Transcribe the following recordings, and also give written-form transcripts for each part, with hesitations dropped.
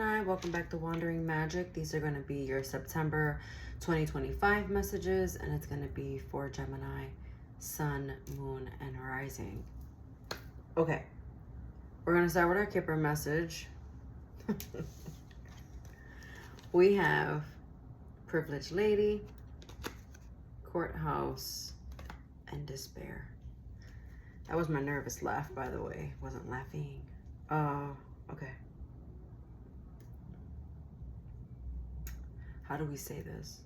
Hi, welcome back to Wandering Magic. These are going to be your September 2025 messages, and it's going to be for Gemini, Sun, Moon, and Rising. Okay, we're going to start with our Kipper message. We have Privileged Lady, Courthouse, and Despair. That was my nervous laugh, by the way. Wasn't laughing. Okay. How do we say this?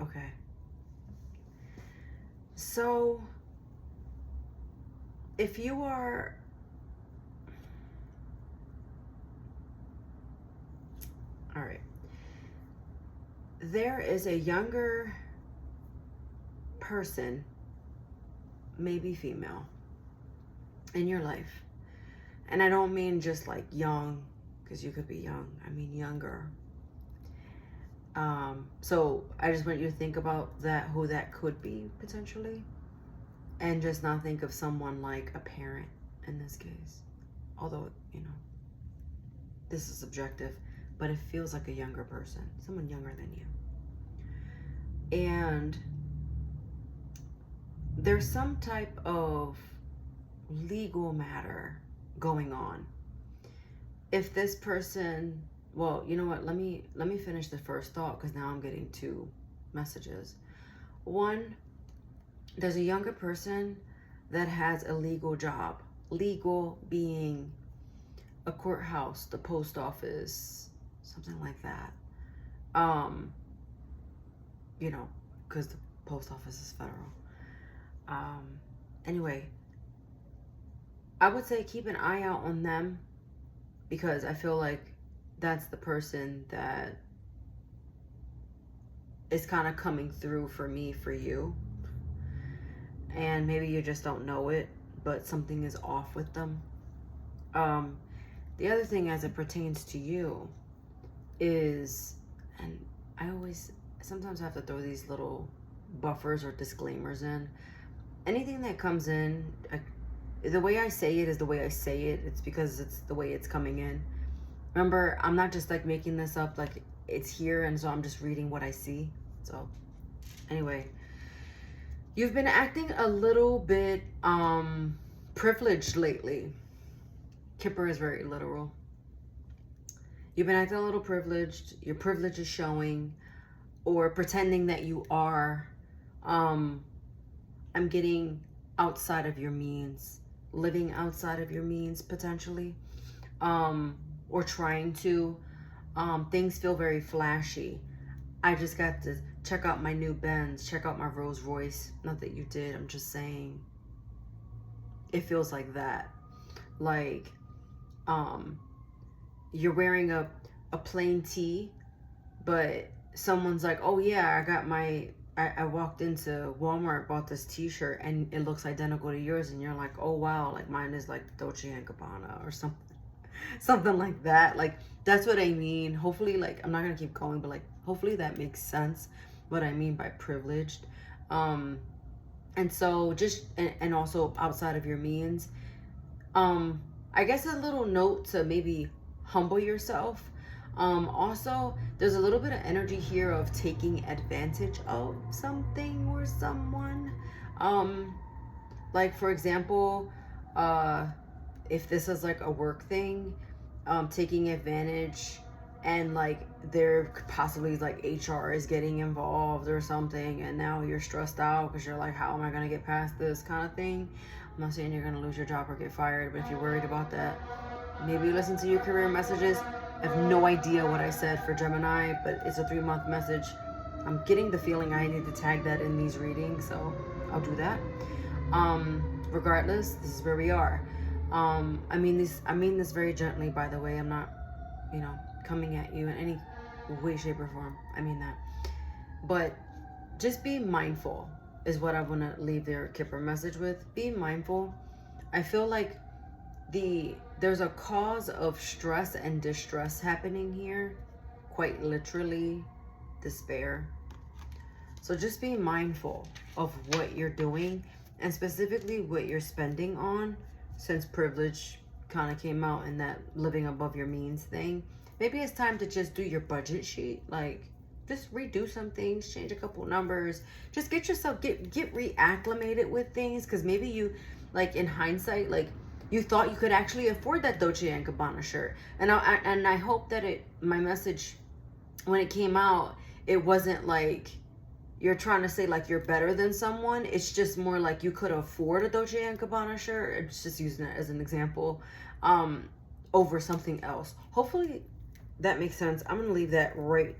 Okay. So, if you are, all right, there is a younger person, maybe female, in your life. And I don't mean just like young, because you could be young. I mean younger. So I just want you to think about that, who that could be potentially. And just not think of someone like a parent in this case. Although, you know, this is subjective, but it feels like a younger person, someone younger than you. And there's some type of legal matter going on. If this person, well, you know what, let me finish the first thought, because now I'm getting two messages. One, there's a younger person that has a legal job. Legal being a courthouse, the post office, something like that. You know, because the post office is federal. Anyway, I would say keep an eye out on them, because I feel like that's the person that is kind of coming through for me, for you. And maybe you just don't know it, but something is off with them. The other thing as it pertains to you is, and I sometimes have to throw these little buffers or disclaimers in. Anything that comes in, the way I say it is the way I say it. It's because it's the way it's coming in. Remember, I'm not just like making this up, like it's here, and so I'm just reading what I see. So anyway, you've been acting a little bit privileged lately. Kipper is very literal. You've been acting a little privileged. Your privilege is showing, or pretending that you are. I'm getting outside of your means, living outside of your means potentially, or trying to. Things feel very flashy. I just got to check out my new Benz, check out my Rolls Royce. Not that you did, I'm just saying it feels like that. Like you're wearing a plain tee, but someone's like, oh yeah, I walked into Walmart, bought this t-shirt, and it looks identical to yours, and you're like, oh wow, like mine is like Dolce & Gabbana or something like that. Like, that's what I mean. Hopefully, like, I'm not gonna keep going, but like, hopefully that makes sense, what I mean by privileged. And so just, and also outside of your means. I guess a little note to maybe humble yourself. Also, there's a little bit of energy here of taking advantage of something or someone. Like for example, if this is like a work thing, taking advantage, and like there possibly like HR is getting involved or something, and now you're stressed out because you're like, how am I gonna get past this kind of thing? I'm not saying you're gonna lose your job or get fired, but if you're worried about that, maybe listen to your career messages. I have no idea what I said for Gemini, but it's a 3-month message. I'm getting the feeling I need to tag that in these readings, so I'll do that. Regardless, this is where we are. I mean this very gently, by the way. I'm not, coming at you in any way, shape, or form. I mean that. But just be mindful is what I want to leave their Kipper message with. Be mindful. I feel like there's a cause of stress and distress happening here, quite literally, despair. So just be mindful of what you're doing and specifically what you're spending on, since privilege kind of came out in that living above your means thing. Maybe it's time to just do your budget sheet. Like, just redo some things, change a couple numbers, just get yourself, get reacclimated with things. Because maybe you, like, in hindsight, like, you thought you could actually afford that Dolce & Gabbana shirt. And I hope that my message, when it came out, it wasn't like you're trying to say like you're better than someone. It's just more like you could afford a Dolce & Gabbana shirt. It's just using it as an example, over something else. Hopefully that makes sense. I'm gonna leave that right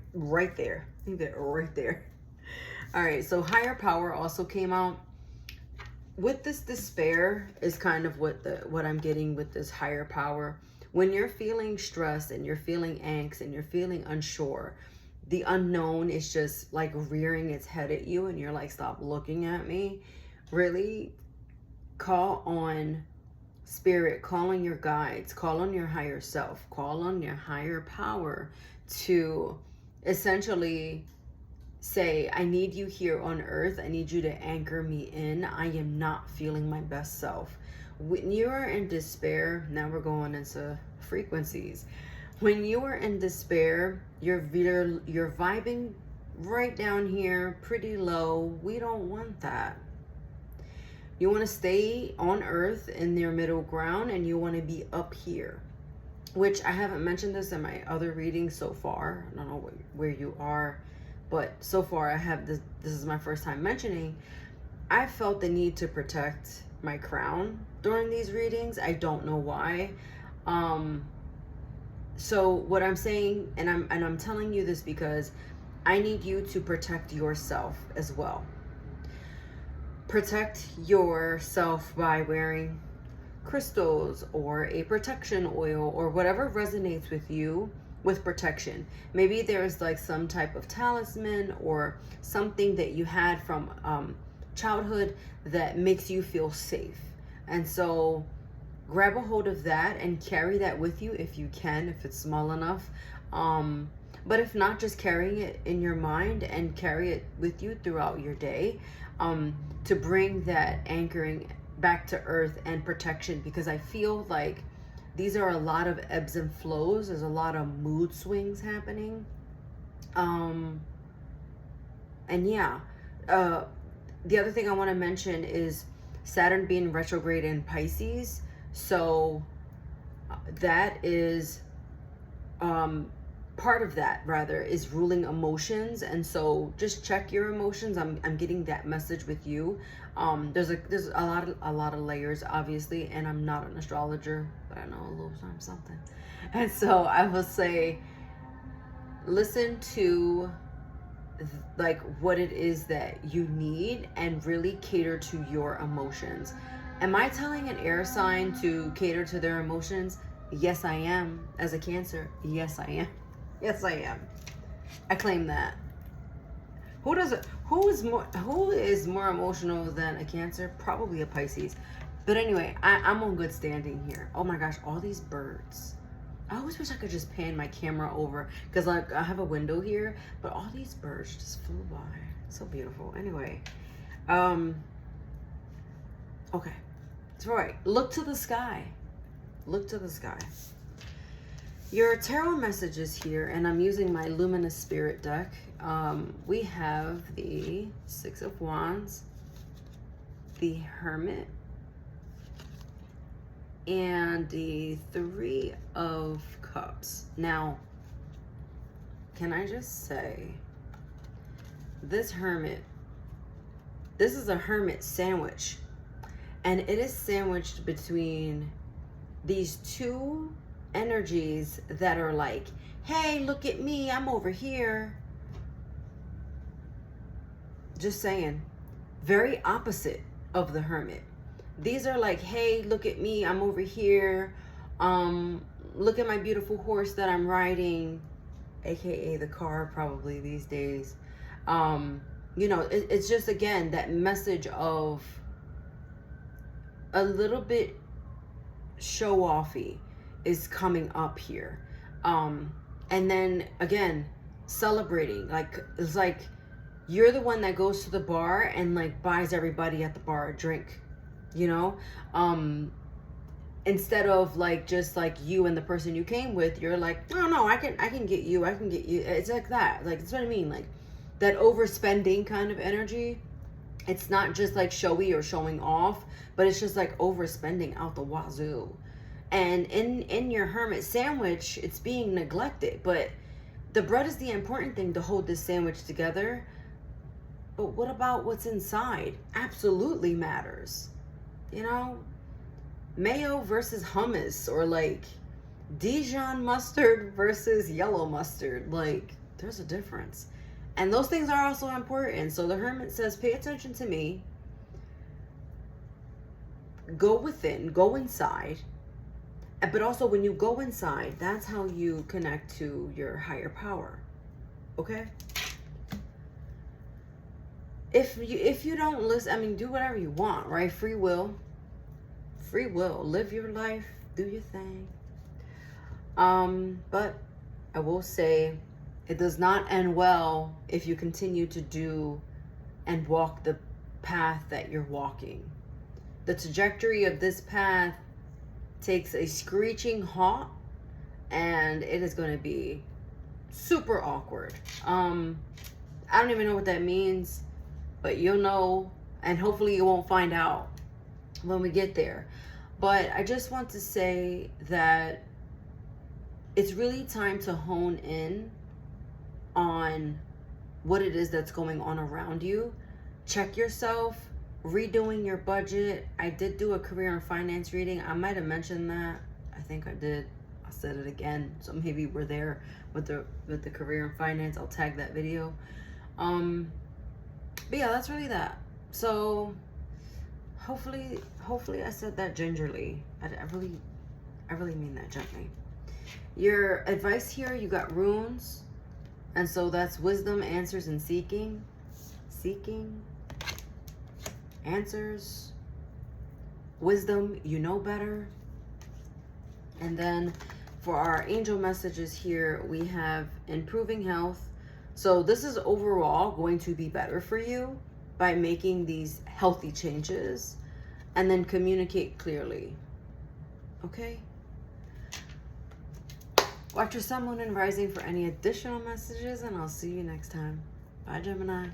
there. Leave that right there. All right, so higher power also came out. With this despair is kind of what I'm getting with this higher power. When you're feeling stressed and you're feeling angst and you're feeling unsure, the unknown is just like rearing its head at you, and you're like, stop looking at me. Really call on spirit, call on your guides, call on your higher self, call on your higher power to essentially say, I need you here on earth. I need you to anchor me in. I am not feeling my best self. When you are in despair, now we're going into frequencies. When you are in despair, you're vibing right down here, pretty low. We don't want that. You want to stay on earth in their middle ground, and you want to be up here, which I haven't mentioned this in my other readings so far. I don't know where you are, but so far I have this is my first time mentioning. I felt the need to protect my crown during these readings. I don't know why. So what I'm saying, and I'm telling you this because I need you to protect yourself as well. Protect yourself by wearing crystals or a protection oil or whatever resonates with you with protection. Maybe there's like some type of talisman or something that you had from childhood that makes you feel safe. And so grab a hold of that and carry that with you if you can, if it's small enough. But if not, just carrying it in your mind and carry it with you throughout your day, to bring that anchoring back to earth and protection, because I feel like these are a lot of ebbs and flows. There's a lot of mood swings happening. And yeah, the other thing I want to mention is Saturn being retrograde in Pisces. So that is part of that rather is ruling emotions. And so just check your emotions. I'm getting that message with you. There's a lot of layers, obviously, and I'm not an astrologer, but I know a little something. And so I will say, listen to like what it is that you need and really cater to your emotions. Am I telling an air sign to cater to their emotions? Yes, I am. As a Cancer, yes, I am. Yes, I am. I claim that. Who is more emotional than a Cancer? Probably a Pisces. But anyway, I'm on good standing here. Oh my gosh, all these birds. I always wish I could just pan my camera over, because like I have a window here, but all these birds just flew by. So beautiful. Anyway, okay. It's all right. Look to the sky. Look to the sky. Your tarot messages here, and I'm using my Luminous Spirit deck. We have the Six of Wands, the Hermit, and the Three of Cups. Now, can I just say, this Hermit, this is a Hermit sandwich, and it is sandwiched between these two energies that are like, hey, look at me, I'm over here. Just saying, very opposite of the Hermit. These are like, hey, look at me, I'm over here. Look at my beautiful horse that I'm riding, aka the car probably these days. You know, it's just, again, that message of a little bit show-offy is coming up here. And then again, celebrating, like, it's like You're the one that goes to the bar and like buys everybody at the bar a drink, you know? Instead of like just like you and the person you came with, you're like, oh no, I can get you, I can get you. It's like that. Like, that's what I mean. Like that overspending kind of energy. It's not just like showy or showing off, but it's just like overspending out the wazoo. And in your hermit sandwich, it's being neglected. But the bread is the important thing to hold this sandwich together. But what about what's inside? Absolutely matters. You know, mayo versus hummus, or like Dijon mustard versus yellow mustard. Like, there's a difference. And those things are also important. So the hermit says, pay attention to me. Go within, go inside. But also when you go inside, that's how you connect to your higher power. Okay? If you don't listen, I mean, do whatever you want, right? Free will. Free will. Live your life. Do your thing. But I will say, it does not end well if you continue to do and walk the path that you're walking. The trajectory of this path takes a screeching halt, and it is going to be super awkward. I don't even know what that means, but you'll know, and hopefully you won't find out when we get there. But I just want to say that it's really time to hone in on what it is that's going on around you. Check yourself. Redoing your budget. I did do a career and finance reading. I might have mentioned that. I think I did. I said it again. So maybe we're there with the career and finance. I'll tag that video. But yeah, that's really that. So hopefully I said that gingerly. I really mean that gently. Your advice here, you got runes. And so that's wisdom, answers, and seeking. Seeking. Answers. Wisdom, you know better. And then for our angel messages here, we have improving health. So this is overall going to be better for you by making these healthy changes. And then communicate clearly. Okay? Watch your sun, moon, and rising for any additional messages, and I'll see you next time. Bye, Gemini.